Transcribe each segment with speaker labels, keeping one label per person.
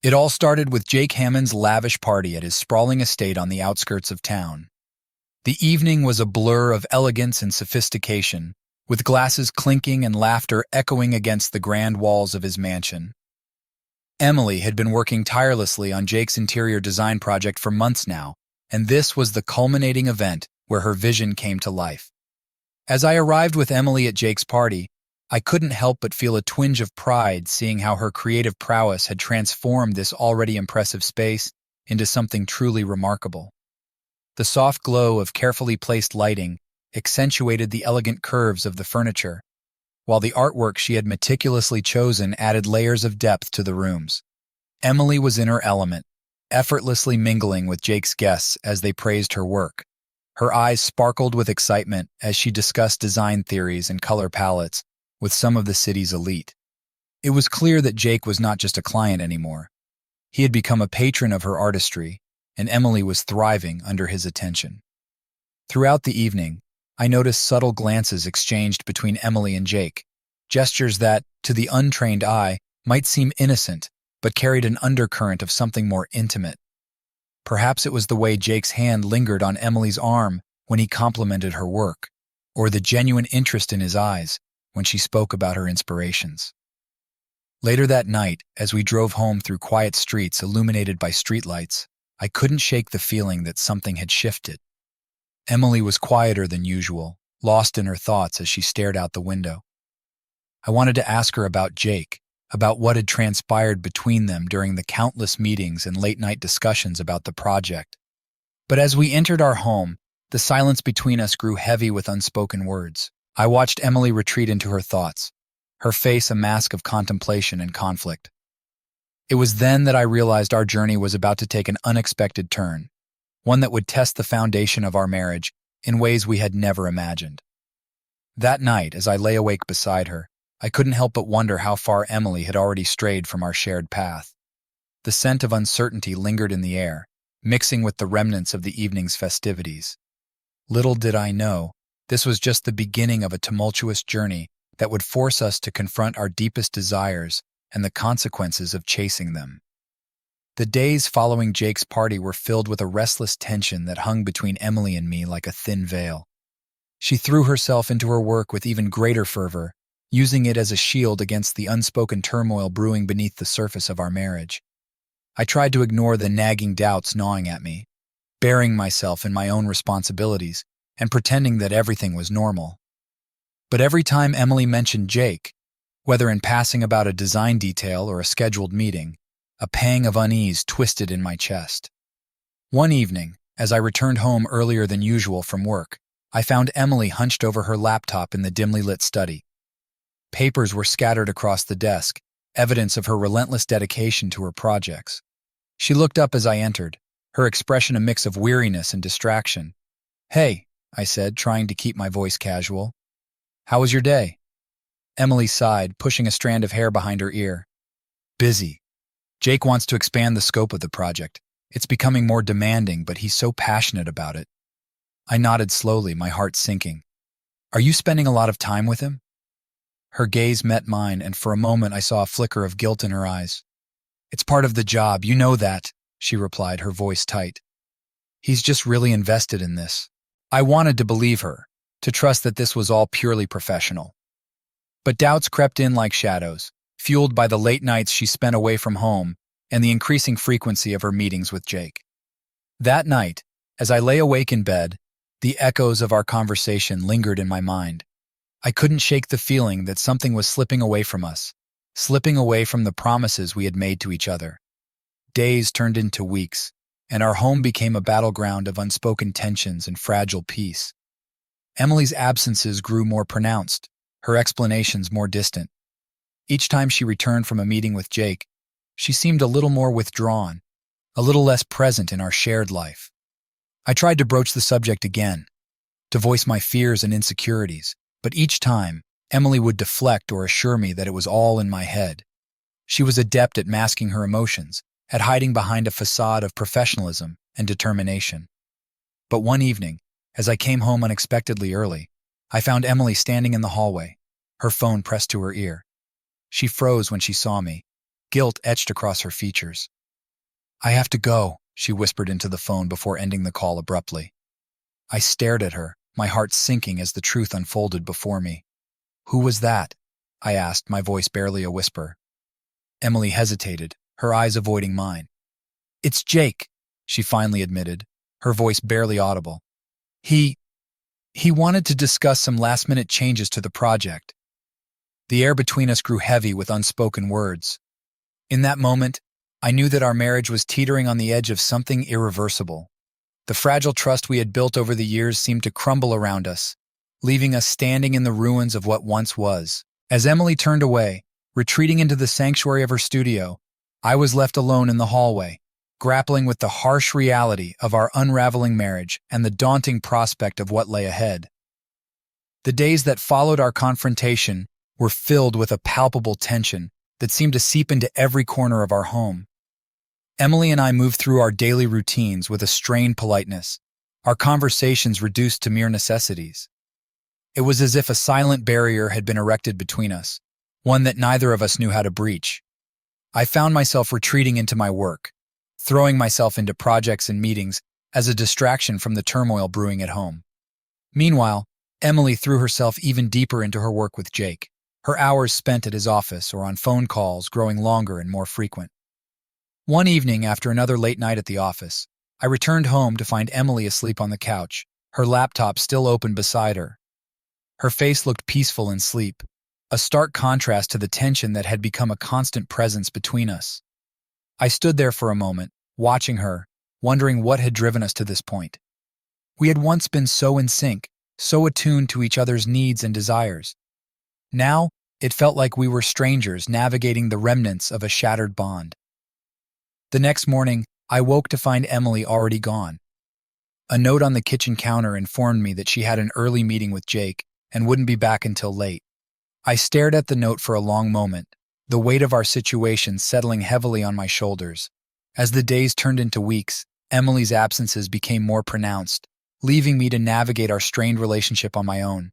Speaker 1: It all started with Jake Hammond's lavish party at his sprawling estate on the outskirts of town. The evening was a blur of elegance and sophistication, with glasses clinking and laughter echoing against the grand walls of his mansion. Emily had been working tirelessly on Jake's interior design project for months now, and this was the culminating event where her vision came to life. As I arrived with Emily at Jake's party, I couldn't help but feel a twinge of pride seeing how her creative prowess had transformed this already impressive space into something truly remarkable. The soft glow of carefully placed lighting accentuated the elegant curves of the furniture, while the artwork she had meticulously chosen added layers of depth to the rooms. Emily was in her element, effortlessly mingling with Jake's guests as they praised her work. Her eyes sparkled with excitement as she discussed design theories and color palettes with some of the city's elite. It was clear that Jake was not just a client anymore. He had become a patron of her artistry, and Emily was thriving under his attention. Throughout the evening, I noticed subtle glances exchanged between Emily and Jake, gestures that, to the untrained eye, might seem innocent, but carried an undercurrent of something more intimate. Perhaps it was the way Jake's hand lingered on Emily's arm when he complimented her work, or the genuine interest in his eyes when she spoke about her inspirations. Later that night, as we drove home through quiet streets illuminated by streetlights, I couldn't shake the feeling that something had shifted. Emily was quieter than usual, lost in her thoughts as she stared out the window. I wanted to ask her about Jake, about what had transpired between them during the countless meetings and late-night discussions about the project. But as we entered our home, the silence between us grew heavy with unspoken words. I watched Emily retreat into her thoughts, her face a mask of contemplation and conflict. It was then that I realized our journey was about to take an unexpected turn, one that would test the foundation of our marriage in ways we had never imagined. That night, as I lay awake beside her, I couldn't help but wonder how far Emily had already strayed from our shared path. The scent of uncertainty lingered in the air, mixing with the remnants of the evening's festivities. Little did I know, this was just the beginning of a tumultuous journey that would force us to confront our deepest desires and the consequences of chasing them. The days following Jake's party were filled with a restless tension that hung between Emily and me like a thin veil. She threw herself into her work with even greater fervor, using it as a shield against the unspoken turmoil brewing beneath the surface of our marriage. I tried to ignore the nagging doubts gnawing at me, burying myself in my own responsibilities and pretending that everything was normal. But every time Emily mentioned Jake, whether in passing about a design detail or a scheduled meeting, a pang of unease twisted in my chest. One evening, as I returned home earlier than usual from work, I found Emily hunched over her laptop in the dimly lit study. Papers were scattered across the desk, evidence of her relentless dedication to her projects. She looked up as I entered, her expression a mix of weariness and distraction. "Hey," I said, trying to keep my voice casual. "How was your day?" Emily sighed, pushing a strand of hair behind her ear. "Busy. Jake wants to expand the scope of the project. It's becoming more demanding, but he's so passionate about it." I nodded slowly, my heart sinking. "Are you spending a lot of time with him?" Her gaze met mine, and for a moment I saw a flicker of guilt in her eyes. "It's part of the job, you know that," she replied, her voice tight. "He's just really invested in this." I wanted to believe her, to trust that this was all purely professional. But doubts crept in like shadows, fueled by the late nights she spent away from home and the increasing frequency of her meetings with Jake. That night, as I lay awake in bed, the echoes of our conversation lingered in my mind. I couldn't shake the feeling that something was slipping away from us, slipping away from the promises we had made to each other. Days turned into weeks, and our home became a battleground of unspoken tensions and fragile peace. Emily's absences grew more pronounced, her explanations more distant. Each time she returned from a meeting with Jake, she seemed a little more withdrawn, a little less present in our shared life. I tried to broach the subject again, to voice my fears and insecurities, but each time, Emily would deflect or assure me that it was all in my head. She was adept at masking her emotions, at hiding behind a facade of professionalism and determination. But one evening, as I came home unexpectedly early, I found Emily standing in the hallway, her phone pressed to her ear. She froze when she saw me, guilt etched across her features. "I have to go," she whispered into the phone before ending the call abruptly. I stared at her, my heart sinking as the truth unfolded before me. "Who was that?" I asked, my voice barely a whisper. Emily hesitated, her eyes avoiding mine. "It's Jake," she finally admitted, her voice barely audible. He wanted to discuss some last-minute changes to the project." The air between us grew heavy with unspoken words. In that moment, I knew that our marriage was teetering on the edge of something irreversible. The fragile trust we had built over the years seemed to crumble around us, leaving us standing in the ruins of what once was. As Emily turned away, retreating into the sanctuary of her studio, I was left alone in the hallway, grappling with the harsh reality of our unraveling marriage and the daunting prospect of what lay ahead. The days that followed our confrontation were filled with a palpable tension that seemed to seep into every corner of our home. Emily and I moved through our daily routines with a strained politeness, our conversations reduced to mere necessities. It was as if a silent barrier had been erected between us, one that neither of us knew how to breach. I found myself retreating into my work, throwing myself into projects and meetings as a distraction from the turmoil brewing at home. Meanwhile, Emily threw herself even deeper into her work with Jake, her hours spent at his office or on phone calls growing longer and more frequent. One evening, after another late night at the office, I returned home to find Emily asleep on the couch, her laptop still open beside her. Her face looked peaceful in sleep, a stark contrast to the tension that had become a constant presence between us. I stood there for a moment, watching her, wondering what had driven us to this point. We had once been so in sync, so attuned to each other's needs and desires. Now, it felt like we were strangers navigating the remnants of a shattered bond. The next morning, I woke to find Emily already gone. A note on the kitchen counter informed me that she had an early meeting with Jake and wouldn't be back until late. I stared at the note for a long moment, the weight of our situation settling heavily on my shoulders. As the days turned into weeks, Emily's absences became more pronounced, leaving me to navigate our strained relationship on my own.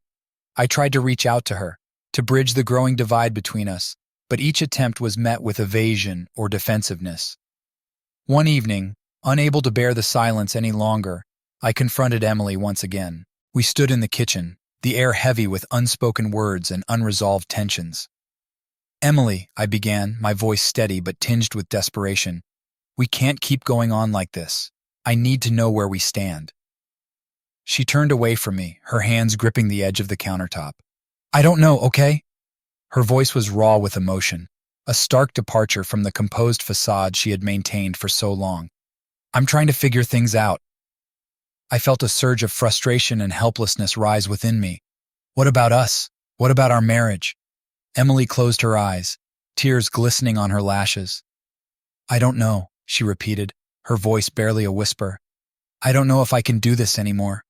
Speaker 1: I tried to reach out to her, to bridge the growing divide between us, but each attempt was met with evasion or defensiveness. One evening, unable to bear the silence any longer, I confronted Emily once again. We stood in the kitchen, the air heavy with unspoken words and unresolved tensions. "Emily," I began, my voice steady but tinged with desperation, "we can't keep going on like this. I need to know where we stand." She turned away from me, her hands gripping the edge of the countertop. "I don't know, okay?" Her voice was raw with emotion, a stark departure from the composed facade she had maintained for so long. "I'm trying to figure things out." I felt a surge of frustration and helplessness rise within me. What about us? What about our marriage? Emily closed her eyes, tears glistening on her lashes. "I don't know," she repeated, her voice barely a whisper. "I don't know if I can do this anymore."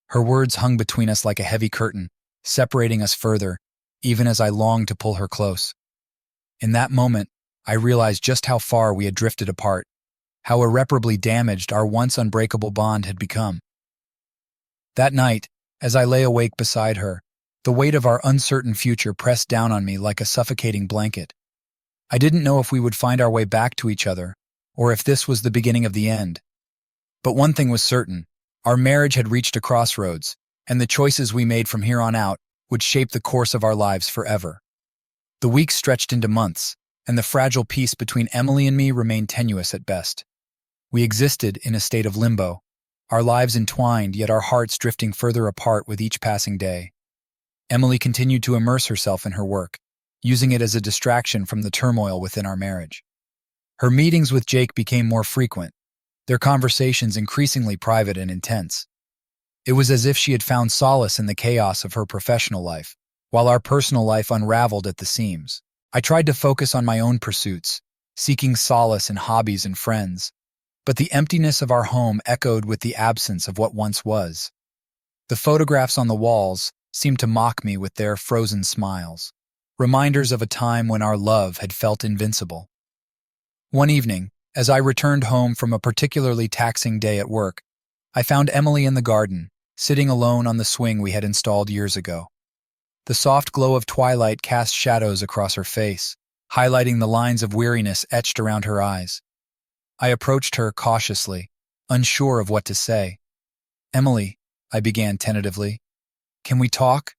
Speaker 1: Her words hung between us like a heavy curtain, separating us further, even as I longed to pull her close. In that moment, I realized just how far we had drifted apart, how irreparably damaged our once unbreakable bond had become. That night, as I lay awake beside her, the weight of our uncertain future pressed down on me like a suffocating blanket. I didn't know if we would find our way back to each other, or if this was the beginning of the end. But one thing was certain, our marriage had reached a crossroads, and the choices we made from here on out would shape the course of our lives forever. The weeks stretched into months, and the fragile peace between Emily and me remained tenuous at best. We existed in a state of limbo, our lives entwined, yet our hearts drifting further apart with each passing day. Emily continued to immerse herself in her work, using it as a distraction from the turmoil within our marriage. Her meetings with Jake became more frequent, their conversations increasingly private and intense. It was as if she had found solace in the chaos of her professional life, while our personal life unraveled at the seams. I tried to focus on my own pursuits, seeking solace in hobbies and friends, but the emptiness of our home echoed with the absence of what once was. The photographs on the walls seemed to mock me with their frozen smiles, reminders of a time when our love had felt invincible. One evening, as I returned home from a particularly taxing day at work, I found Emily in the garden, sitting alone on the swing we had installed years ago. The soft glow of twilight cast shadows across her face, highlighting the lines of weariness etched around her eyes. I approached her cautiously, unsure of what to say. "Emily," I began tentatively, "can we talk?"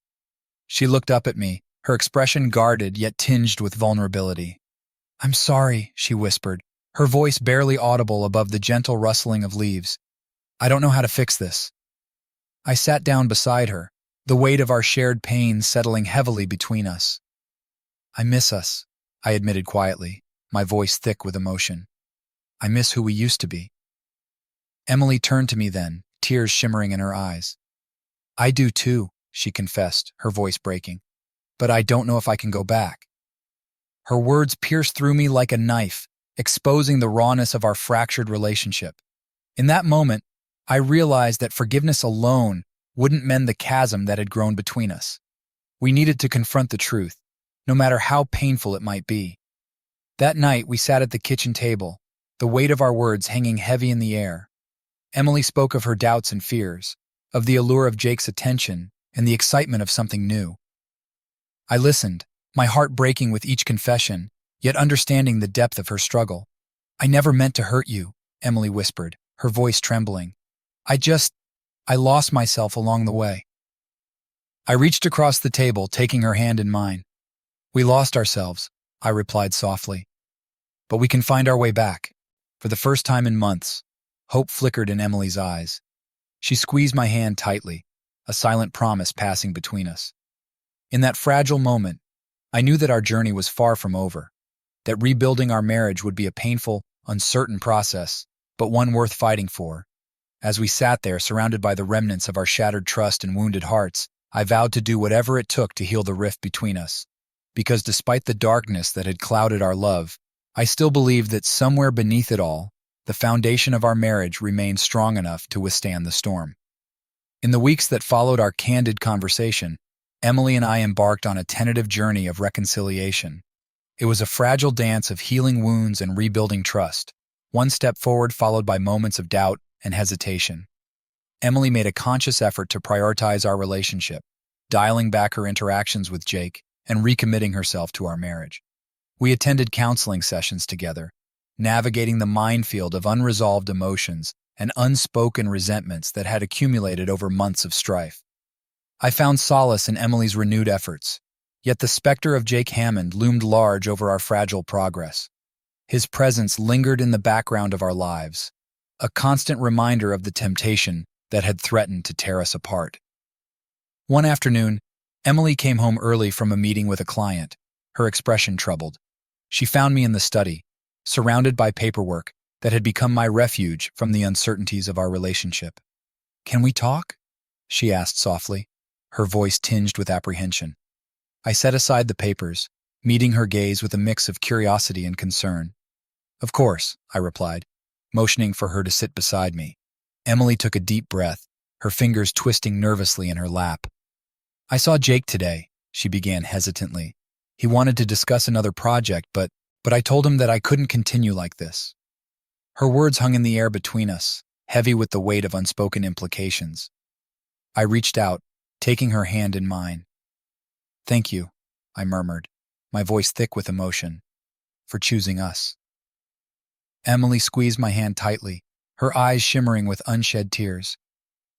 Speaker 1: She looked up at me, her expression guarded yet tinged with vulnerability. "I'm sorry," she whispered, her voice barely audible above the gentle rustling of leaves. "I don't know how to fix this." I sat down beside her, the weight of our shared pain settling heavily between us. "I miss us," I admitted quietly, my voice thick with emotion. "I miss who we used to be." Emily turned to me then, tears shimmering in her eyes. "I do too," she confessed, her voice breaking. "But I don't know if I can go back." Her words pierced through me like a knife, exposing the rawness of our fractured relationship. In that moment, I realized that forgiveness alone wouldn't mend the chasm that had grown between us. We needed to confront the truth, no matter how painful it might be. That night, we sat at the kitchen table, the weight of our words hanging heavy in the air. Emily spoke of her doubts and fears, of the allure of Jake's attention and the excitement of something new. I listened, my heart breaking with each confession, yet understanding the depth of her struggle. "I never meant to hurt you," Emily whispered, her voice trembling. I lost myself along the way." I reached across the table, taking her hand in mine. "We lost ourselves," I replied softly. "But we can find our way back." For the first time in months, hope flickered in Emily's eyes. She squeezed my hand tightly, a silent promise passing between us. In that fragile moment, I knew that our journey was far from over, that rebuilding our marriage would be a painful, uncertain process, but one worth fighting for. As we sat there, surrounded by the remnants of our shattered trust and wounded hearts, I vowed to do whatever it took to heal the rift between us. Because despite the darkness that had clouded our love, I still believed that somewhere beneath it all, the foundation of our marriage remained strong enough to withstand the storm. In the weeks that followed our candid conversation, Emily and I embarked on a tentative journey of reconciliation. It was a fragile dance of healing wounds and rebuilding trust, one step forward followed by moments of doubt and hesitation. Emily made a conscious effort to prioritize our relationship, dialing back her interactions with Jake and recommitting herself to our marriage. We attended counseling sessions together, navigating the minefield of unresolved emotions and unspoken resentments that had accumulated over months of strife. I found solace in Emily's renewed efforts, yet the specter of Jake Hammond loomed large over our fragile progress. His presence lingered in the background of our lives, a constant reminder of the temptation that had threatened to tear us apart. One afternoon, Emily came home early from a meeting with a client, her expression troubled. She found me in the study, surrounded by paperwork that had become my refuge from the uncertainties of our relationship. "Can we talk?" she asked softly, her voice tinged with apprehension. I set aside the papers, meeting her gaze with a mix of curiosity and concern. "Of course," I replied, motioning for her to sit beside me. Emily took a deep breath, her fingers twisting nervously in her lap. "I saw Jake today," she began hesitantly. "He wanted to discuss another project, but I told him that I couldn't continue like this." Her words hung in the air between us, heavy with the weight of unspoken implications. I reached out, taking her hand in mine. "Thank you," I murmured, my voice thick with emotion, "for choosing us." Emily squeezed my hand tightly, her eyes shimmering with unshed tears.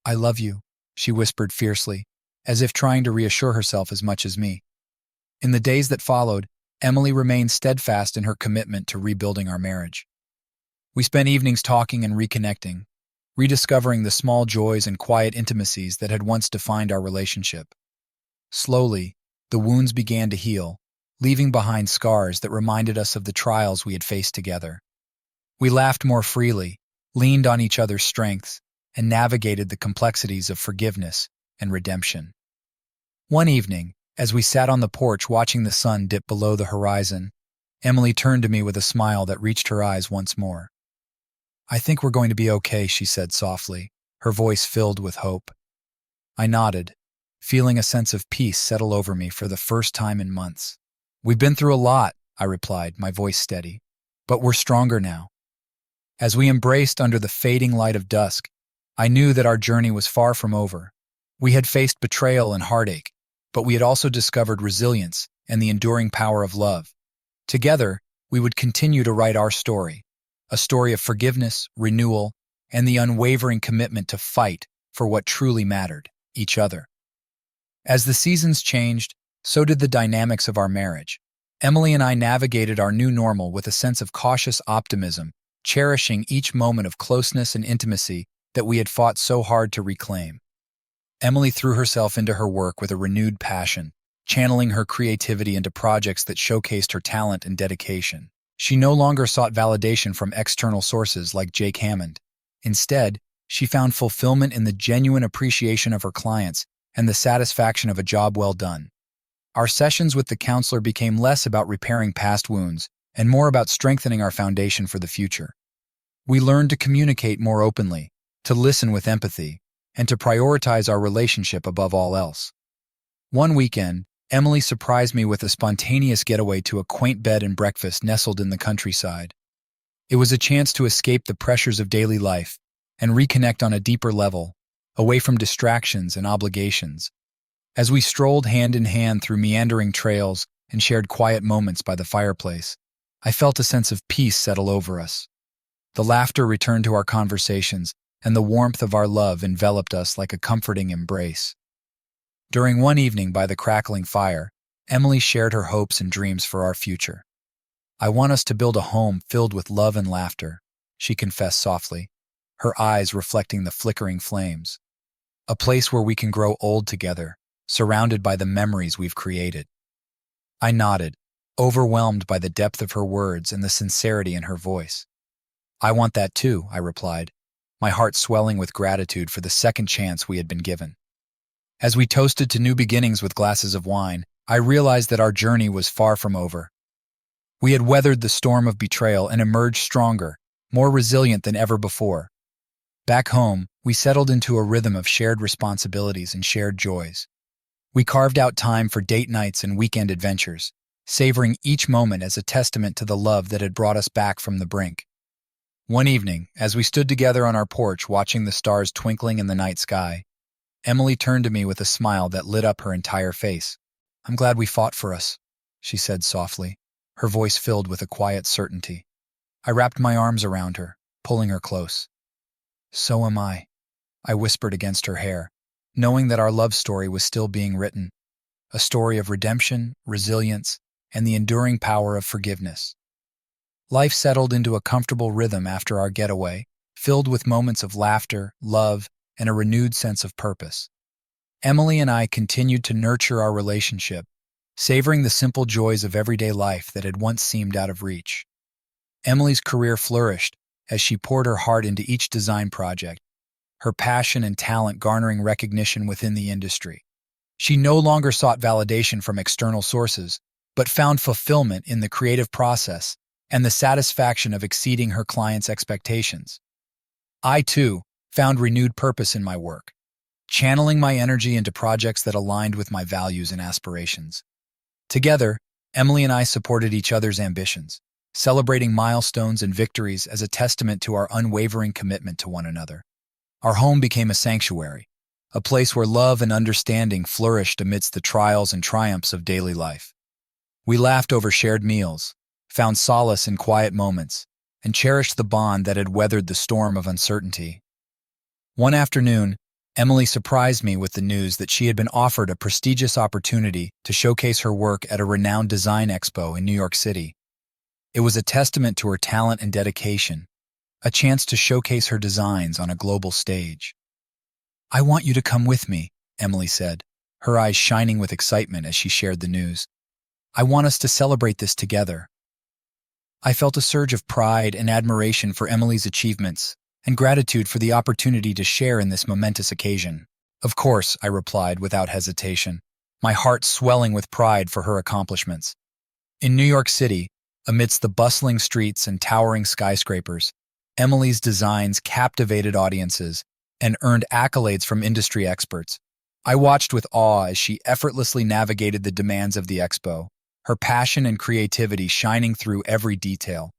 Speaker 1: "I love you," she whispered fiercely, as if trying to reassure herself as much as me. In the days that followed, Emily remained steadfast in her commitment to rebuilding our marriage. We spent evenings talking and reconnecting, rediscovering the small joys and quiet intimacies that had once defined our relationship. Slowly, the wounds began to heal, leaving behind scars that reminded us of the trials we had faced together. We laughed more freely, leaned on each other's strengths, and navigated the complexities of forgiveness and redemption. One evening, as we sat on the porch watching the sun dip below the horizon, Emily turned to me with a smile that reached her eyes once more. "I think we're going to be okay," she said softly, her voice filled with hope. I nodded, feeling a sense of peace settle over me for the first time in months. "We've been through a lot," I replied, my voice steady, "but we're stronger now." As we embraced under the fading light of dusk, I knew that our journey was far from over. We had faced betrayal and heartache, but we had also discovered resilience and the enduring power of love. Together, we would continue to write our story, a story of forgiveness, renewal, and the unwavering commitment to fight for what truly mattered, each other. As the seasons changed, so did the dynamics of our marriage. Emily and I navigated our new normal with a sense of cautious optimism, cherishing each moment of closeness and intimacy that we had fought so hard to reclaim. Emily threw herself into her work with a renewed passion, channeling her creativity into projects that showcased her talent and dedication. She no longer sought validation from external sources like Jake Hammond. Instead, she found fulfillment in the genuine appreciation of her clients and the satisfaction of a job well done. Our sessions with the counselor became less about repairing past wounds and more about strengthening our foundation for the future. We learned to communicate more openly, to listen with empathy, and to prioritize our relationship above all else. One weekend, Emily surprised me with a spontaneous getaway to a quaint bed and breakfast nestled in the countryside. It was a chance to escape the pressures of daily life and reconnect on a deeper level, away from distractions and obligations. As we strolled hand in hand through meandering trails and shared quiet moments by the fireplace, I felt a sense of peace settle over us. The laughter returned to our conversations, and the warmth of our love enveloped us like a comforting embrace. During one evening by the crackling fire, Emily shared her hopes and dreams for our future. "I want us to build a home filled with love and laughter," she confessed softly, her eyes reflecting the flickering flames. "A place where we can grow old together, surrounded by the memories we've created." I nodded, overwhelmed by the depth of her words and the sincerity in her voice. "I want that too," I replied, my heart swelling with gratitude for the second chance we had been given. As we toasted to new beginnings with glasses of wine, I realized that our journey was far from over. We had weathered the storm of betrayal and emerged stronger, more resilient than ever before. Back home, we settled into a rhythm of shared responsibilities and shared joys. We carved out time for date nights and weekend adventures, savoring each moment as a testament to the love that had brought us back from the brink. One evening, as we stood together on our porch watching the stars twinkling in the night sky, Emily turned to me with a smile that lit up her entire face. "I'm glad we fought for us," she said softly, her voice filled with a quiet certainty. I wrapped my arms around her, pulling her close. "So am I whispered against her hair, knowing that our love story was still being written, a story of redemption, resilience, and the enduring power of forgiveness. Life settled into a comfortable rhythm after our getaway, filled with moments of laughter, love, and a renewed sense of purpose. Emily and I continued to nurture our relationship, savoring the simple joys of everyday life that had once seemed out of reach. Emily's career flourished as she poured her heart into each design project, her passion and talent garnering recognition within the industry. She no longer sought validation from external sources, but found fulfillment in the creative process and the satisfaction of exceeding her clients' expectations. I, too, found renewed purpose in my work, channeling my energy into projects that aligned with my values and aspirations. Together, Emily and I supported each other's ambitions, celebrating milestones and victories as a testament to our unwavering commitment to one another. Our home became a sanctuary, a place where love and understanding flourished amidst the trials and triumphs of daily life. We laughed over shared meals, found solace in quiet moments, and cherished the bond that had weathered the storm of uncertainty. One afternoon, Emily surprised me with the news that she had been offered a prestigious opportunity to showcase her work at a renowned design expo in New York City. It was a testament to her talent and dedication, a chance to showcase her designs on a global stage. "I want you to come with me," Emily said, her eyes shining with excitement as she shared the news. "I want us to celebrate this together." I felt a surge of pride and admiration for Emily's achievements, and gratitude for the opportunity to share in this momentous occasion. "Of course," I replied without hesitation, my heart swelling with pride for her accomplishments. In New York City, amidst the bustling streets and towering skyscrapers, Emily's designs captivated audiences and earned accolades from industry experts. I watched with awe as she effortlessly navigated the demands of the expo, her passion and creativity shining through every detail.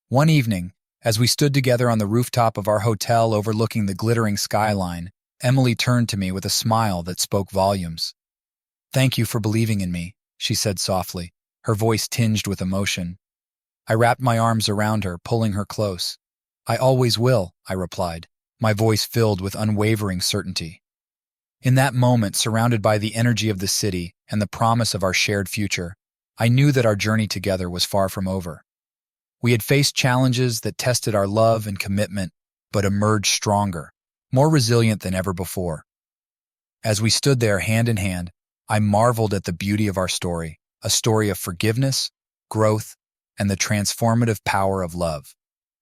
Speaker 1: One evening, as we stood together on the rooftop of our hotel overlooking the glittering skyline, Emily turned to me with a smile that spoke volumes. "Thank you for believing in me," she said softly, her voice tinged with emotion. I wrapped my arms around her, pulling her close. "I always will," I replied, my voice filled with unwavering certainty. In that moment, surrounded by the energy of the city and the promise of our shared future, I knew that our journey together was far from over. We had faced challenges that tested our love and commitment, but emerged stronger, more resilient than ever before. As we stood there hand in hand, I marveled at the beauty of our story, a story of forgiveness, growth, and the transformative power of love.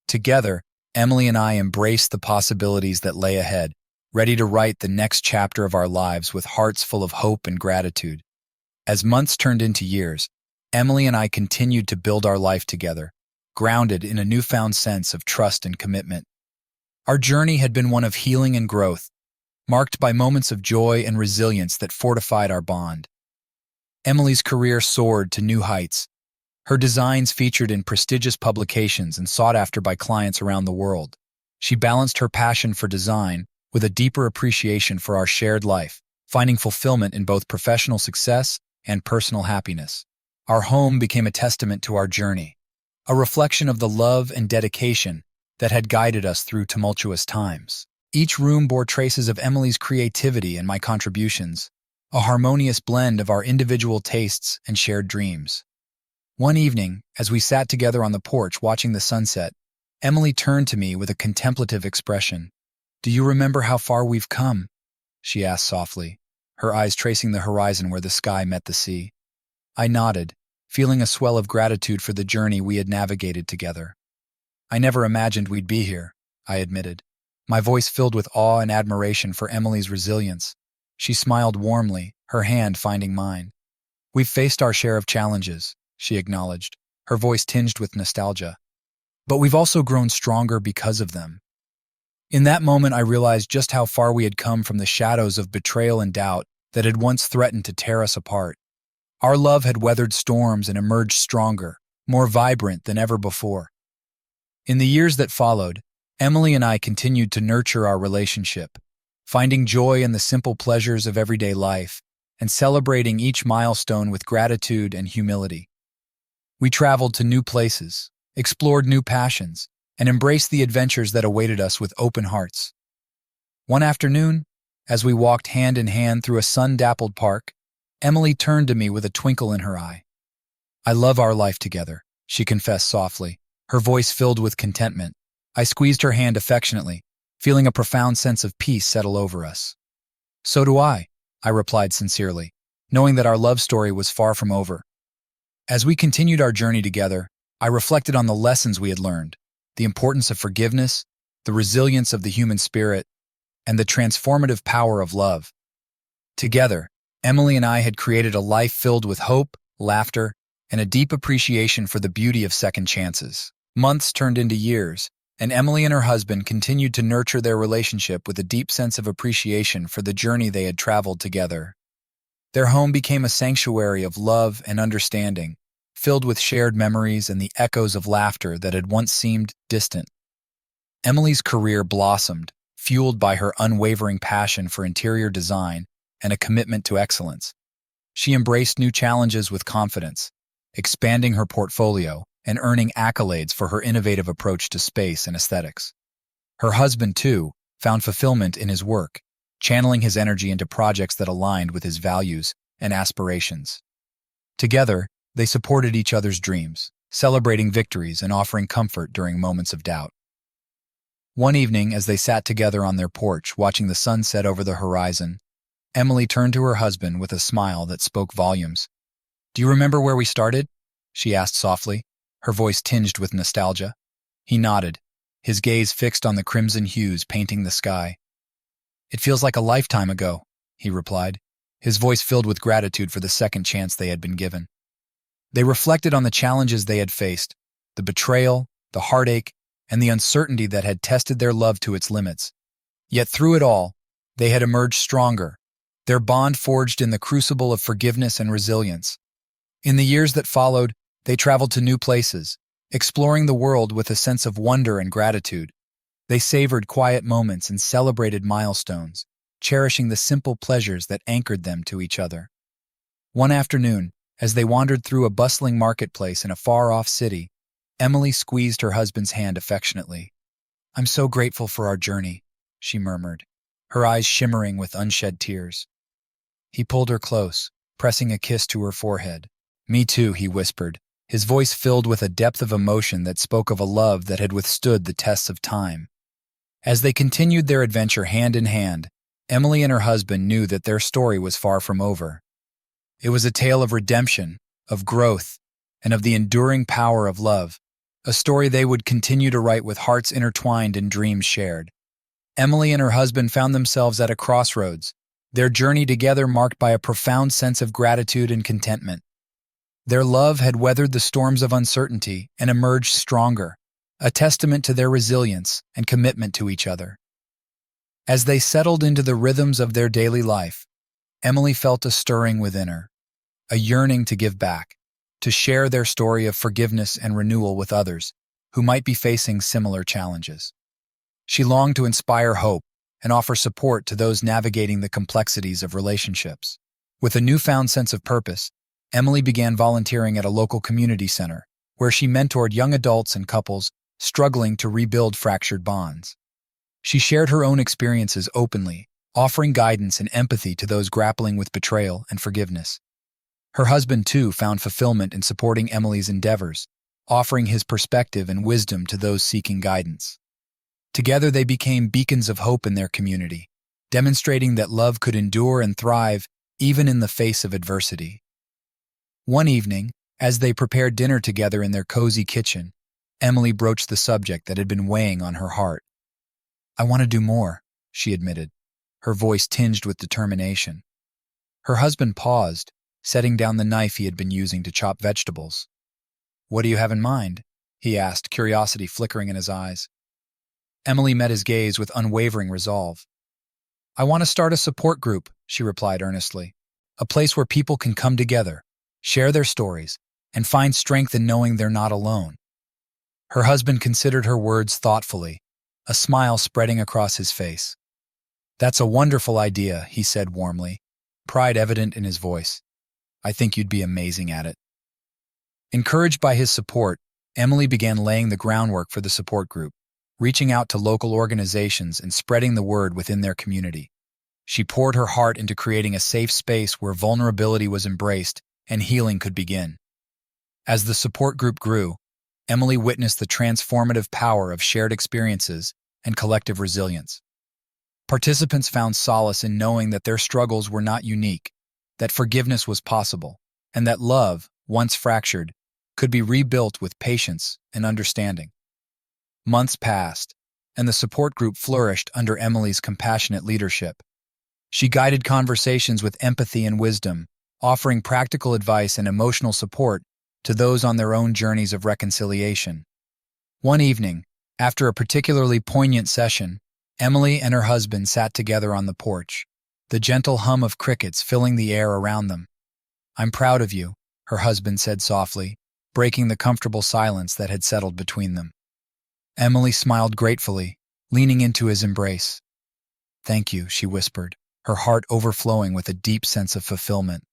Speaker 1: Together, Emily and I embraced the possibilities that lay ahead, ready to write the next chapter of our lives with hearts full of hope and gratitude. As months turned into years, Emily and I continued to build our life together, grounded in a newfound sense of trust and commitment. Our journey had been one of healing and growth, marked by moments of joy and resilience that fortified our bond. Emily's career soared to new heights. Her designs featured in prestigious publications and sought after by clients around the world. She balanced her passion for design with a deeper appreciation for our shared life, finding fulfillment in both professional success and personal happiness. Our home became a testament to our journey, a reflection of the love and dedication that had guided us through tumultuous times. Each room bore traces of Emily's creativity and my contributions, a harmonious blend of our individual tastes and shared dreams. One evening, as we sat together on the porch watching the sunset, Emily turned to me with a contemplative expression. "Do you remember how far we've come?" she asked softly, her eyes tracing the horizon where the sky met the sea. I nodded, feeling a swell of gratitude for the journey we had navigated together. "I never imagined we'd be here," I admitted, my voice filled with awe and admiration for Emily's resilience. She smiled warmly, her hand finding mine. "We've faced our share of challenges," she acknowledged, her voice tinged with nostalgia. "But we've also grown stronger because of them." In that moment, I realized just how far we had come from the shadows of betrayal and doubt that had once threatened to tear us apart. Our love had weathered storms and emerged stronger, more vibrant than ever before. In the years that followed, Emily and I continued to nurture our relationship, finding joy in the simple pleasures of everyday life and celebrating each milestone with gratitude and humility. We traveled to new places, explored new passions, and embraced the adventures that awaited us with open hearts. One afternoon, as we walked hand in hand through a sun-dappled park, Emily turned to me with a twinkle in her eye. "I love our life together," she confessed softly, her voice filled with contentment. I squeezed her hand affectionately, feeling a profound sense of peace settle over us. "So do I," I replied sincerely, knowing that our love story was far from over. As we continued our journey together, I reflected on the lessons we had learned, the importance of forgiveness, the resilience of the human spirit, and the transformative power of love. Together, Emily and I had created a life filled with hope, laughter, and a deep appreciation for the beauty of second chances. Months turned into years, and Emily and her husband continued to nurture their relationship with a deep sense of appreciation for the journey they had traveled together. Their home became a sanctuary of love and understanding, filled with shared memories and the echoes of laughter that had once seemed distant. Emily's career blossomed, fueled by her unwavering passion for interior design and a commitment to excellence. She embraced new challenges with confidence, expanding her portfolio and earning accolades for her innovative approach to space and aesthetics. Her husband, too, found fulfillment in his work, channeling his energy into projects that aligned with his values and aspirations. Together, they supported each other's dreams, celebrating victories and offering comfort during moments of doubt. One evening, as they sat together on their porch watching the sun set over the horizon, Emily turned to her husband with a smile that spoke volumes. "Do you remember where we started?" she asked softly, her voice tinged with nostalgia. He nodded, his gaze fixed on the crimson hues painting the sky. "It feels like a lifetime ago," he replied, his voice filled with gratitude for the second chance they had been given. They reflected on the challenges they had faced, the betrayal, the heartache, and the uncertainty that had tested their love to its limits. Yet through it all, they had emerged stronger, their bond forged in the crucible of forgiveness and resilience. In the years that followed, they traveled to new places, exploring the world with a sense of wonder and gratitude. They savored quiet moments and celebrated milestones, cherishing the simple pleasures that anchored them to each other. One afternoon, as they wandered through a bustling marketplace in a far-off city, Emily squeezed her husband's hand affectionately. "I'm so grateful for our journey," she murmured, her eyes shimmering with unshed tears. He pulled her close, pressing a kiss to her forehead. "Me too," he whispered, his voice filled with a depth of emotion that spoke of a love that had withstood the tests of time. As they continued their adventure hand in hand, Emily and her husband knew that their story was far from over. It was a tale of redemption, of growth, and of the enduring power of love, a story they would continue to write with hearts intertwined and dreams shared. Emily and her husband found themselves at a crossroads, their journey together marked by a profound sense of gratitude and contentment. Their love had weathered the storms of uncertainty and emerged stronger, a testament to their resilience and commitment to each other. As they settled into the rhythms of their daily life, Emily felt a stirring within her, a yearning to give back, to share their story of forgiveness and renewal with others who might be facing similar challenges. She longed to inspire hope and offer support to those navigating the complexities of relationships. With a newfound sense of purpose, Emily began volunteering at a local community center, where she mentored young adults and couples struggling to rebuild fractured bonds. She shared her own experiences openly, offering guidance and empathy to those grappling with betrayal and forgiveness. Her husband, too, found fulfillment in supporting Emily's endeavors, offering his perspective and wisdom to those seeking guidance. Together they became beacons of hope in their community, demonstrating that love could endure and thrive even in the face of adversity. One evening, as they prepared dinner together in their cozy kitchen, Emily broached the subject that had been weighing on her heart. "I want to do more," she admitted, her voice tinged with determination. Her husband paused, setting down the knife he had been using to chop vegetables. "What do you have in mind?" he asked, curiosity flickering in his eyes. Emily met his gaze with unwavering resolve. "I want to start a support group," she replied earnestly, "a place where people can come together, share their stories, and find strength in knowing they're not alone." Her husband considered her words thoughtfully, a smile spreading across his face. "That's a wonderful idea," he said warmly, pride evident in his voice. "I think you'd be amazing at it." Encouraged by his support, Emily began laying the groundwork for the support group, reaching out to local organizations and spreading the word within their community. She poured her heart into creating a safe space where vulnerability was embraced and healing could begin. As the support group grew, Emily witnessed the transformative power of shared experiences and collective resilience. Participants found solace in knowing that their struggles were not unique, that forgiveness was possible, and that love, once fractured, could be rebuilt with patience and understanding. Months passed, and the support group flourished under Emily's compassionate leadership. She guided conversations with empathy and wisdom, offering practical advice and emotional support to those on their own journeys of reconciliation. One evening, after a particularly poignant session, Emily and her husband sat together on the porch, the gentle hum of crickets filling the air around them. "I'm proud of you," her husband said softly, breaking the comfortable silence that had settled between them. Emily smiled gratefully, leaning into his embrace. "Thank you," she whispered, her heart overflowing with a deep sense of fulfillment.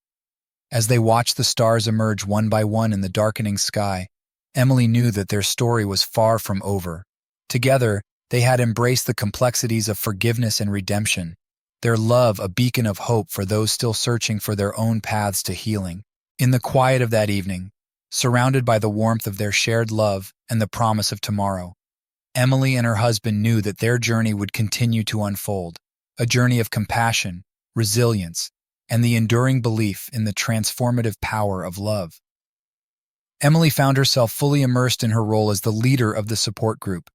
Speaker 1: As they watched the stars emerge one by one in the darkening sky, Emily knew that their story was far from over. Together, they had embraced the complexities of forgiveness and redemption, their love a beacon of hope for those still searching for their own paths to healing. In the quiet of that evening, surrounded by the warmth of their shared love and the promise of tomorrow, Emily and her husband knew that their journey would continue to unfold, a journey of compassion, resilience, and the enduring belief in the transformative power of love. Emily found herself fully immersed in her role as the leader of the support group,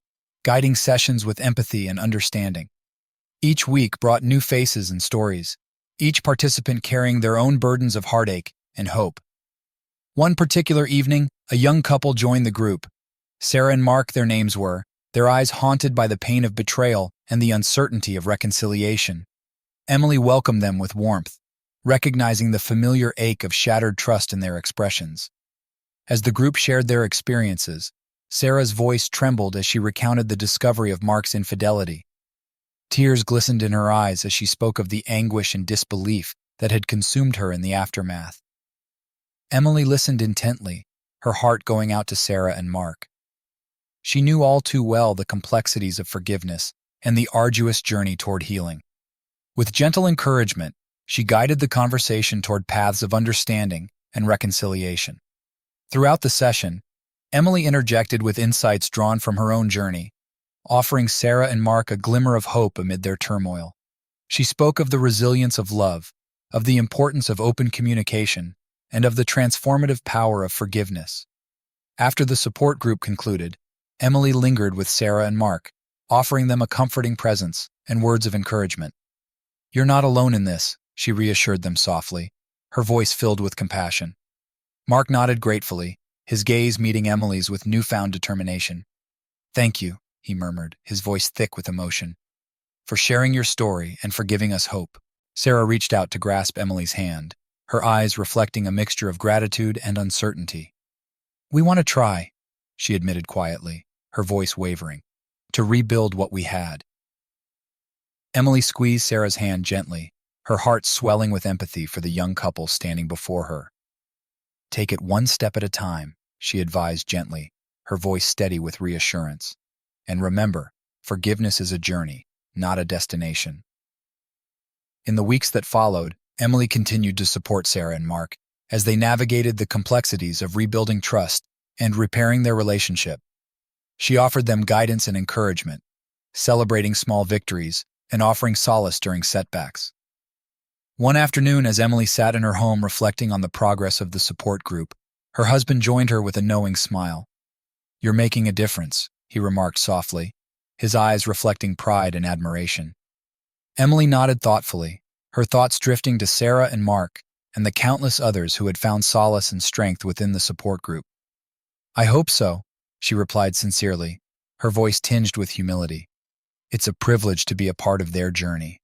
Speaker 1: guiding sessions with empathy and understanding. Each week brought new faces and stories, each participant carrying their own burdens of heartache and hope. One particular evening, a young couple joined the group. Sarah and Mark, their names were, their eyes haunted by the pain of betrayal and the uncertainty of reconciliation. Emily welcomed them with warmth, recognizing the familiar ache of shattered trust in their expressions. As the group shared their experiences, Sarah's voice trembled as she recounted the discovery of Mark's infidelity. Tears glistened in her eyes as she spoke of the anguish and disbelief that had consumed her in the aftermath. Emily listened intently, her heart going out to Sarah and Mark. She knew all too well the complexities of forgiveness and the arduous journey toward healing. With gentle encouragement, she guided the conversation toward paths of understanding and reconciliation. Throughout the session, Emily interjected with insights drawn from her own journey, offering Sarah and Mark a glimmer of hope amid their turmoil. She spoke of the resilience of love, of the importance of open communication, and of the transformative power of forgiveness. After the support group concluded, Emily lingered with Sarah and Mark, offering them a comforting presence and words of encouragement. "You're not alone in this," she reassured them softly, her voice filled with compassion. Mark nodded gratefully, his gaze meeting Emily's with newfound determination. "Thank you," he murmured, his voice thick with emotion, "for sharing your story and for giving us hope." Sarah reached out to grasp Emily's hand, her eyes reflecting a mixture of gratitude and uncertainty. "We want to try," she admitted quietly, her voice wavering, "to rebuild what we had." Emily squeezed Sarah's hand gently, her heart swelling with empathy for the young couple standing before her. "Take it one step at a time," she advised gently, her voice steady with reassurance. "And remember, forgiveness is a journey, not a destination." In the weeks that followed, Emily continued to support Sarah and Mark as they navigated the complexities of rebuilding trust and repairing their relationship. She offered them guidance and encouragement, celebrating small victories and offering solace during setbacks. One afternoon, as Emily sat in her home reflecting on the progress of the support group, her husband joined her with a knowing smile. "You're making a difference," he remarked softly, his eyes reflecting pride and admiration. Emily nodded thoughtfully, her thoughts drifting to Sarah and Mark and the countless others who had found solace and strength within the support group. "I hope so," she replied sincerely, her voice tinged with humility. "It's a privilege to be a part of their journey."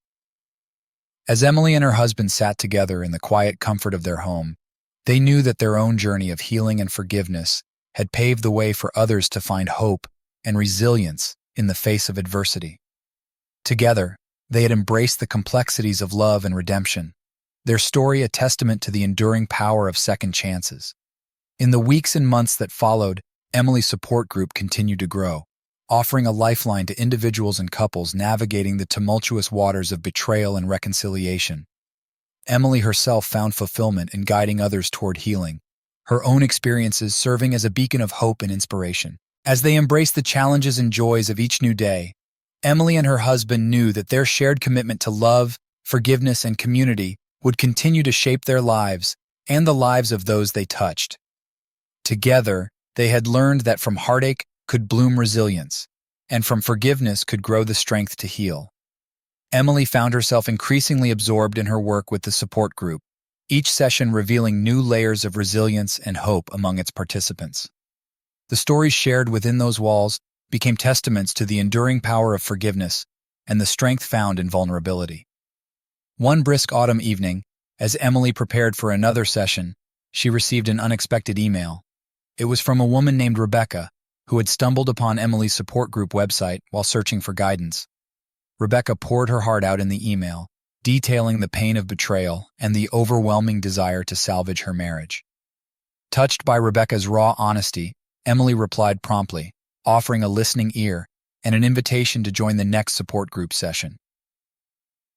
Speaker 1: As Emily and her husband sat together in the quiet comfort of their home, they knew that their own journey of healing and forgiveness had paved the way for others to find hope and resilience in the face of adversity. Together, they had embraced the complexities of love and redemption, their story a testament to the enduring power of second chances. In the weeks and months that followed, Emily's support group continued to grow, offering a lifeline to individuals and couples navigating the tumultuous waters of betrayal and reconciliation. Emily herself found fulfillment in guiding others toward healing, her own experiences serving as a beacon of hope and inspiration. As they embraced the challenges and joys of each new day, Emily and her husband knew that their shared commitment to love, forgiveness, and community would continue to shape their lives and the lives of those they touched. Together, they had learned that from heartache could bloom resilience, and from forgiveness could grow the strength to heal. Emily found herself increasingly absorbed in her work with the support group, each session revealing new layers of resilience and hope among its participants. The stories shared within those walls became testaments to the enduring power of forgiveness and the strength found in vulnerability. One brisk autumn evening, as Emily prepared for another session, she received an unexpected email. It was from a woman named Rebecca, who had stumbled upon Emily's support group website while searching for guidance. Rebecca poured her heart out in the email, detailing the pain of betrayal and the overwhelming desire to salvage her marriage. Touched by Rebecca's raw honesty, Emily replied promptly, offering a listening ear and an invitation to join the next support group session.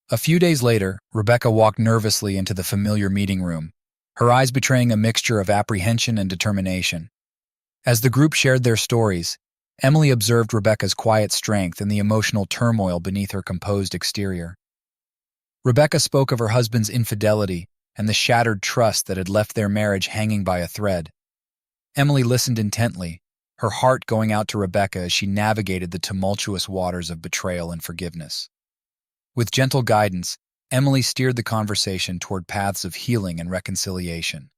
Speaker 1: A few days later, Rebecca walked nervously into the familiar meeting room, her eyes betraying a mixture of apprehension and determination. As the group shared their stories, Emily observed Rebecca's quiet strength and the emotional turmoil beneath her composed exterior. Rebecca spoke of her husband's infidelity and the shattered trust that had left their marriage hanging by a thread. Emily listened intently, her heart going out to Rebecca as she navigated the tumultuous waters of betrayal and forgiveness. With gentle guidance, Emily steered the conversation toward paths of healing and reconciliation,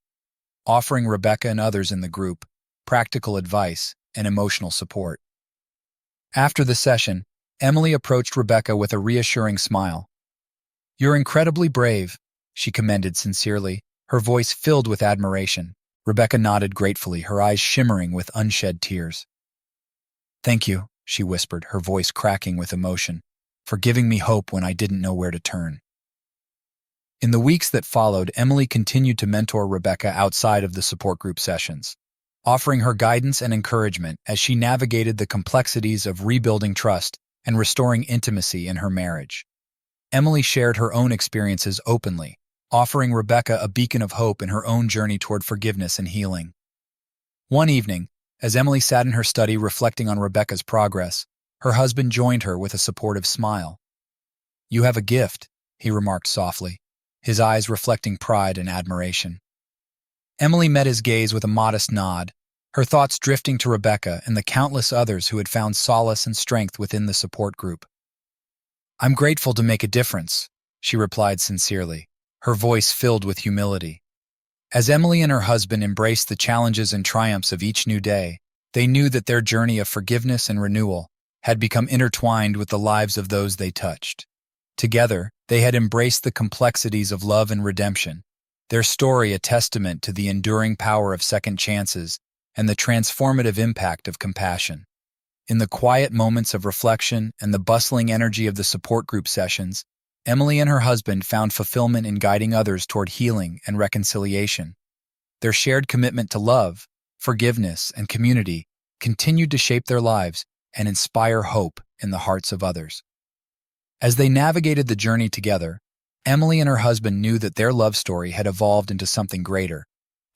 Speaker 1: offering Rebecca and others in the group practical advice and emotional support. After the session, Emily approached Rebecca with a reassuring smile. "You're incredibly brave," she commended sincerely, her voice filled with admiration. Rebecca nodded gratefully, her eyes shimmering with unshed tears. "Thank you," she whispered, her voice cracking with emotion, "for giving me hope when I didn't know where to turn." In the weeks that followed, Emily continued to mentor Rebecca outside of the support group sessions, offering her guidance and encouragement as she navigated the complexities of rebuilding trust and restoring intimacy in her marriage. Emily shared her own experiences openly, offering Rebecca a beacon of hope in her own journey toward forgiveness and healing. One evening, as Emily sat in her study reflecting on Rebecca's progress, her husband joined her with a supportive smile. "You have a gift," he remarked softly, his eyes reflecting pride and admiration. Emily met his gaze with a modest nod, her thoughts drifting to Rebecca and the countless others who had found solace and strength within the support group. "I'm grateful to make a difference," she replied sincerely, her voice filled with humility. As Emily and her husband embraced the challenges and triumphs of each new day, they knew that their journey of forgiveness and renewal had become intertwined with the lives of those they touched. Together, they had embraced the complexities of love and redemption, their story a testament to the enduring power of second chances and the transformative impact of compassion. In the quiet moments of reflection and the bustling energy of the support group sessions, Emily and her husband found fulfillment in guiding others toward healing and reconciliation. Their shared commitment to love, forgiveness, and community continued to shape their lives and inspire hope in the hearts of others. As they navigated the journey together, Emily and her husband knew that their love story had evolved into something greater,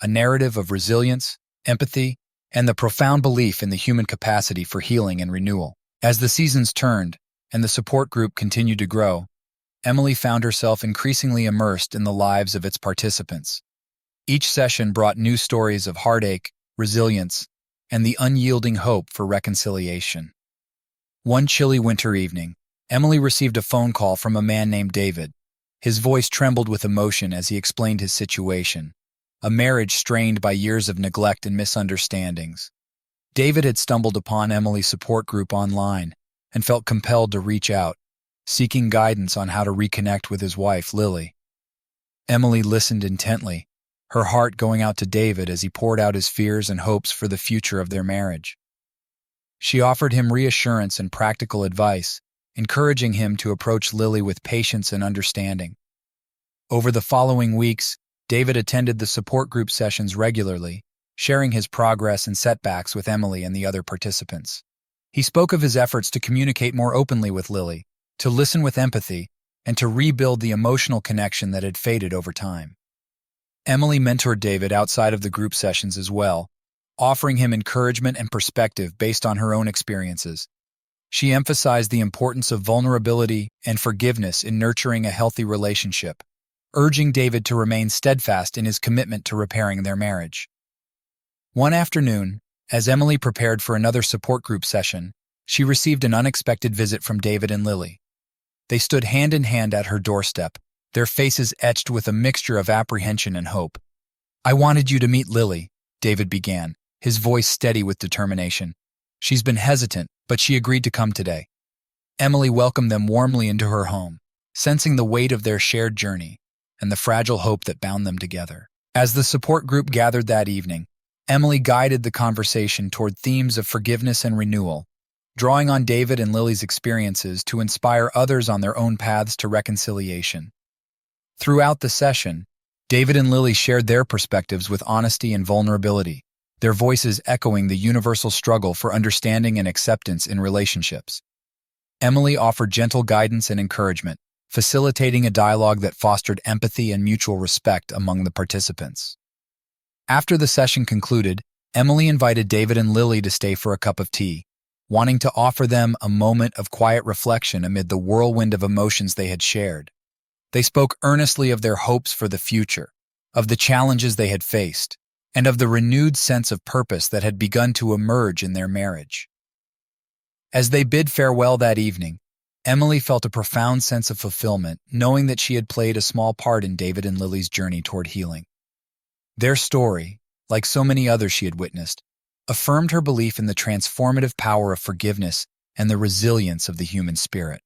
Speaker 1: a narrative of resilience, empathy, and the profound belief in the human capacity for healing and renewal. As the seasons turned and the support group continued to grow, Emily found herself increasingly immersed in the lives of its participants. Each session brought new stories of heartache, resilience, and the unyielding hope for reconciliation. One chilly winter evening, Emily received a phone call from a man named David. His voice trembled with emotion as he explained his situation, a marriage strained by years of neglect and misunderstandings. David had stumbled upon Emily's support group online and felt compelled to reach out, seeking guidance on how to reconnect with his wife, Lily. Emily listened intently, her heart going out to David as he poured out his fears and hopes for the future of their marriage. She offered him reassurance and practical advice, encouraging him to approach Lily with patience and understanding. Over the following weeks, David attended the support group sessions regularly, sharing his progress and setbacks with Emily and the other participants. He spoke of his efforts to communicate more openly with Lily, to listen with empathy, and to rebuild the emotional connection that had faded over time. Emily mentored David outside of the group sessions as well, offering him encouragement and perspective based on her own experiences. She emphasized the importance of vulnerability and forgiveness in nurturing a healthy relationship, urging David to remain steadfast in his commitment to repairing their marriage. One afternoon, as Emily prepared for another support group session, she received an unexpected visit from David and Lily. They stood hand in hand at her doorstep, their faces etched with a mixture of apprehension and hope. "I wanted you to meet Lily," David began, his voice steady with determination. "She's been hesitant, but she agreed to come today." Emily welcomed them warmly into her home, sensing the weight of their shared journey and the fragile hope that bound them together. As the support group gathered that evening, Emily guided the conversation toward themes of forgiveness and renewal, drawing on David and Lily's experiences to inspire others on their own paths to reconciliation. Throughout the session, David and Lily shared their perspectives with honesty and vulnerability, their voices echoing the universal struggle for understanding and acceptance in relationships. Emily offered gentle guidance and encouragement, facilitating a dialogue that fostered empathy and mutual respect among the participants. After the session concluded, Emily invited David and Lily to stay for a cup of tea, wanting to offer them a moment of quiet reflection amid the whirlwind of emotions they had shared. They spoke earnestly of their hopes for the future, of the challenges they had faced, and of the renewed sense of purpose that had begun to emerge in their marriage. As they bid farewell that evening, Emily felt a profound sense of fulfillment, knowing that she had played a small part in David and Lily's journey toward healing. Their story, like so many others she had witnessed, affirmed her belief in the transformative power of forgiveness and the resilience of the human spirit.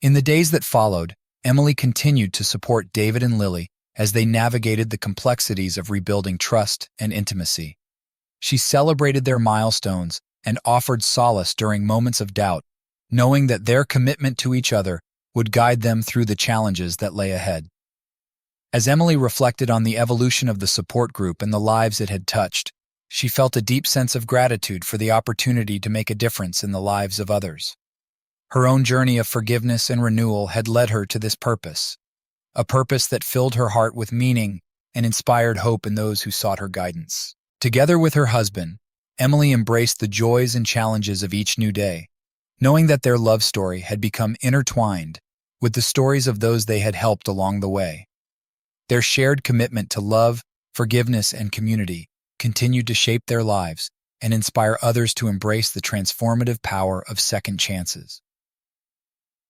Speaker 1: In the days that followed, Emily continued to support David and Lily as they navigated the complexities of rebuilding trust and intimacy. She celebrated their milestones and offered solace during moments of doubt, knowing that their commitment to each other would guide them through the challenges that lay ahead. As Emily reflected on the evolution of the support group and the lives it had touched, She felt a deep sense of gratitude for the opportunity to make a difference in the lives of others. Her own journey of forgiveness and renewal had led her to this purpose, a purpose that filled her heart with meaning and inspired hope in those who sought her guidance. Together with her husband, Emily embraced the joys and challenges of each new day, knowing that their love story had become intertwined with the stories of those they had helped along the way. Their shared commitment to love, forgiveness, and community continued to shape their lives and inspire others to embrace the transformative power of second chances.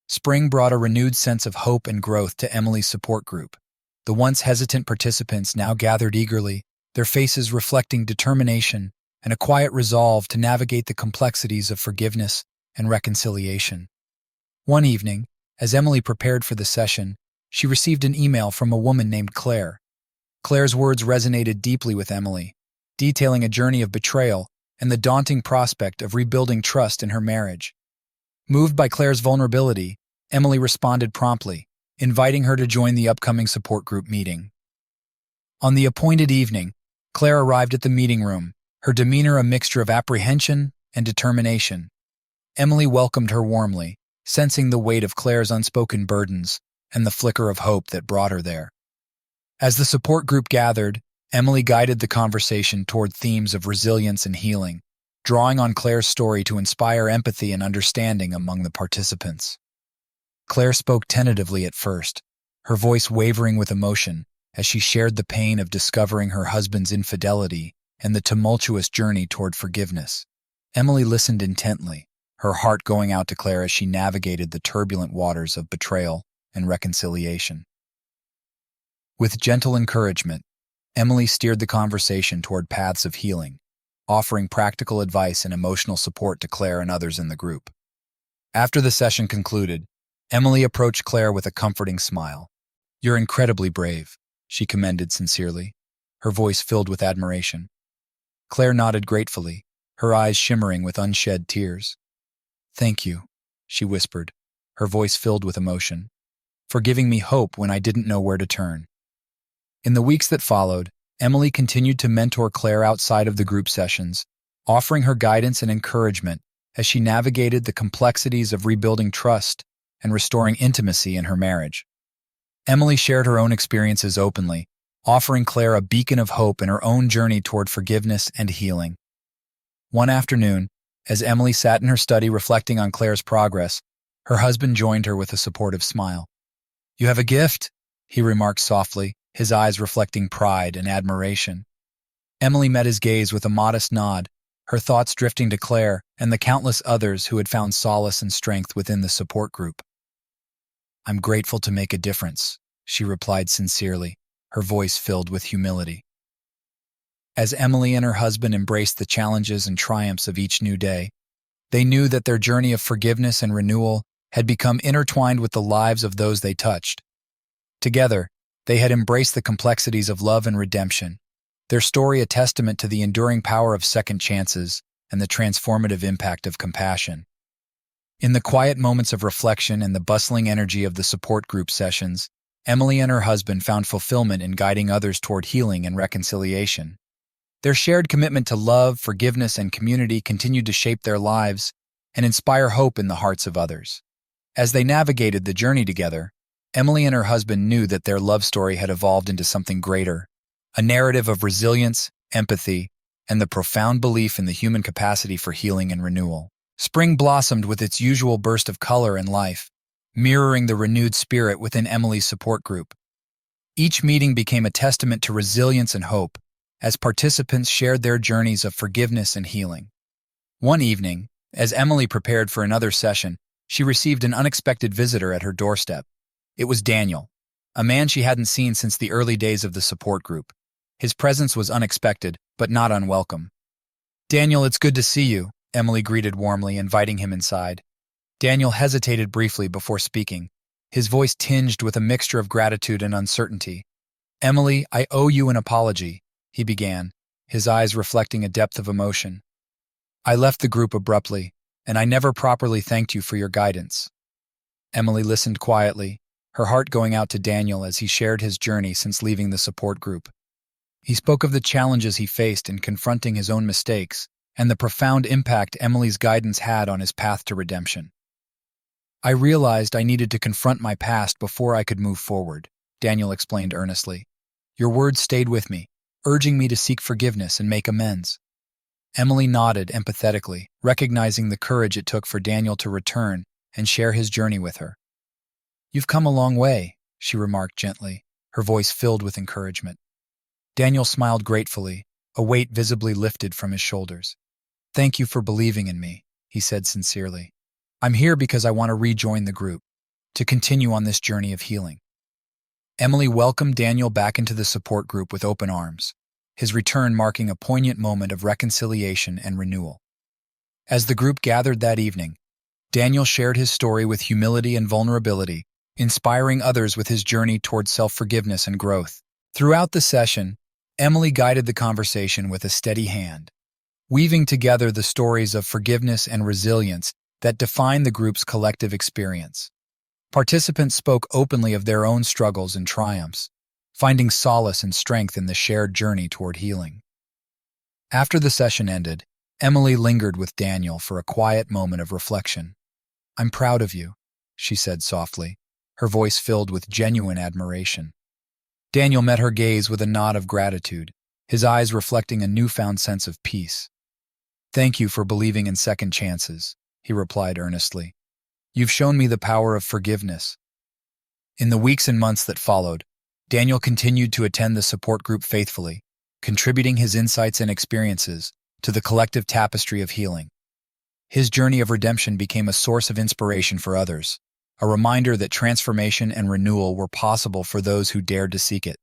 Speaker 1: Spring brought a renewed sense of hope and growth to Emily's support group. The once hesitant participants now gathered eagerly, their faces reflecting determination and a quiet resolve to navigate the complexities of forgiveness and reconciliation. One evening, as Emily prepared for the session, she received an email from a woman named Claire. Claire's words resonated deeply with Emily, detailing a journey of betrayal and the daunting prospect of rebuilding trust in her marriage. Moved by Claire's vulnerability, Emily responded promptly, inviting her to join the upcoming support group meeting. On the appointed evening, Claire arrived at the meeting room, her demeanor a mixture of apprehension and determination. Emily welcomed her warmly, sensing the weight of Claire's unspoken burdens and the flicker of hope that brought her there. As the support group gathered, Emily guided the conversation toward themes of resilience and healing, drawing on Claire's story to inspire empathy and understanding among the participants. Claire spoke tentatively at first, her voice wavering with emotion as she shared the pain of discovering her husband's infidelity and the tumultuous journey toward forgiveness. Emily listened intently, her heart going out to Claire as she navigated the turbulent waters of betrayal and reconciliation. With gentle encouragement, Emily steered the conversation toward paths of healing, offering practical advice and emotional support to Claire and others in the group. After the session concluded, Emily approached Claire with a comforting smile. "You're incredibly brave," she commended sincerely, her voice filled with admiration. Claire nodded gratefully, her eyes shimmering with unshed tears. "Thank you," she whispered, her voice filled with emotion, "for giving me hope when I didn't know where to turn." In the weeks that followed, Emily continued to mentor Claire outside of the group sessions, offering her guidance and encouragement as she navigated the complexities of rebuilding trust and restoring intimacy in her marriage. Emily shared her own experiences openly, offering Claire a beacon of hope in her own journey toward forgiveness and healing. One afternoon, as Emily sat in her study reflecting on Claire's progress, her husband joined her with a supportive smile. "You have a gift," he remarked softly, his eyes reflecting pride and admiration. Emily met his gaze with a modest nod, her thoughts drifting to Claire and the countless others who had found solace and strength within the support group. "I'm grateful to make a difference," she replied sincerely, her voice filled with humility. As Emily and her husband embraced the challenges and triumphs of each new day, they knew that their journey of forgiveness and renewal had become intertwined with the lives of those they touched. Together, they had embraced the complexities of love and redemption, their story a testament to the enduring power of second chances and the transformative impact of compassion. In the quiet moments of reflection and the bustling energy of the support group sessions, Emily and her husband found fulfillment in guiding others toward healing and reconciliation. Their shared commitment to love, forgiveness, and community continued to shape their lives and inspire hope in the hearts of others. As they navigated the journey together, Emily and her husband knew that their love story had evolved into something greater, a narrative of resilience, empathy, and the profound belief in the human capacity for healing and renewal. Spring blossomed with its usual burst of color and life, mirroring the renewed spirit within Emily's support group. Each meeting became a testament to resilience and hope, as participants shared their journeys of forgiveness and healing. One evening, as Emily prepared for another session, she received an unexpected visitor at her doorstep. It was Daniel, a man she hadn't seen since the early days of the support group. His presence was unexpected, but not unwelcome. "Daniel, it's good to see you," Emily greeted warmly, inviting him inside. Daniel hesitated briefly before speaking, his voice tinged with a mixture of gratitude and uncertainty. "Emily, I owe you an apology," he began, his eyes reflecting a depth of emotion. "I left the group abruptly, and I never properly thanked you for your guidance." Emily listened quietly, her heart going out to Daniel as he shared his journey since leaving the support group. He spoke of the challenges he faced in confronting his own mistakes and the profound impact Emily's guidance had on his path to redemption. "I realized I needed to confront my past before I could move forward," Daniel explained earnestly. "Your words stayed with me, urging me to seek forgiveness and make amends." Emily nodded empathetically, recognizing the courage it took for Daniel to return and share his journey with her. "You've come a long way," she remarked gently, her voice filled with encouragement. Daniel smiled gratefully, a weight visibly lifted from his shoulders. "Thank you for believing in me," he said sincerely. "I'm here because I want to rejoin the group, to continue on this journey of healing." Emily welcomed Daniel back into the support group with open arms, his return marking a poignant moment of reconciliation and renewal. As the group gathered that evening, Daniel shared his story with humility and vulnerability, inspiring others with his journey toward self-forgiveness and growth. Throughout the session, Emily guided the conversation with a steady hand, weaving together the stories of forgiveness and resilience that define the group's collective experience. Participants spoke openly of their own struggles and triumphs, finding solace and strength in the shared journey toward healing. After the session ended, Emily lingered with Daniel for a quiet moment of reflection. "I'm proud of you," she said softly, her voice filled with genuine admiration. Daniel met her gaze with a nod of gratitude, his eyes reflecting a newfound sense of peace. "Thank you for believing in second chances," he replied earnestly. "You've shown me the power of forgiveness." In the weeks and months that followed, Daniel continued to attend the support group faithfully, contributing his insights and experiences to the collective tapestry of healing. His journey of redemption became a source of inspiration for others, a reminder that transformation and renewal were possible for those who dared to seek it.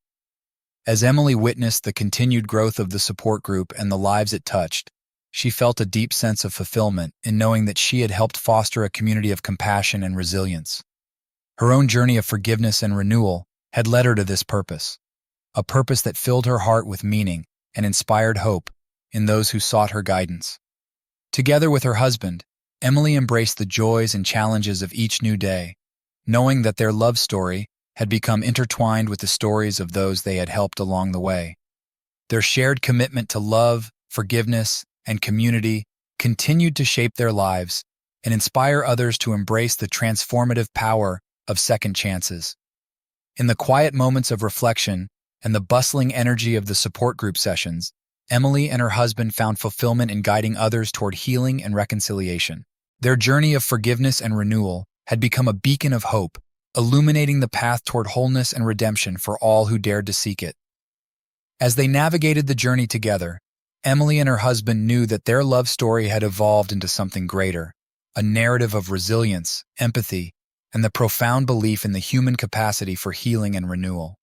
Speaker 1: As Emily witnessed the continued growth of the support group and the lives it touched, she felt a deep sense of fulfillment in knowing that she had helped foster a community of compassion and resilience. Her own journey of forgiveness and renewal had led her to this purpose, a purpose that filled her heart with meaning and inspired hope in those who sought her guidance. Together with her husband, Emily embraced the joys and challenges of each new day, knowing that their love story had become intertwined with the stories of those they had helped along the way. Their shared commitment to love, forgiveness, and community continued to shape their lives and inspire others to embrace the transformative power of second chances. In the quiet moments of reflection and the bustling energy of the support group sessions, Emily and her husband found fulfillment in guiding others toward healing and reconciliation. Their journey of forgiveness and renewal had become a beacon of hope, illuminating the path toward wholeness and redemption for all who dared to seek it. As they navigated the journey together, Emily and her husband knew that their love story had evolved into something greater, a narrative of resilience, empathy, and the profound belief in the human capacity for healing and renewal.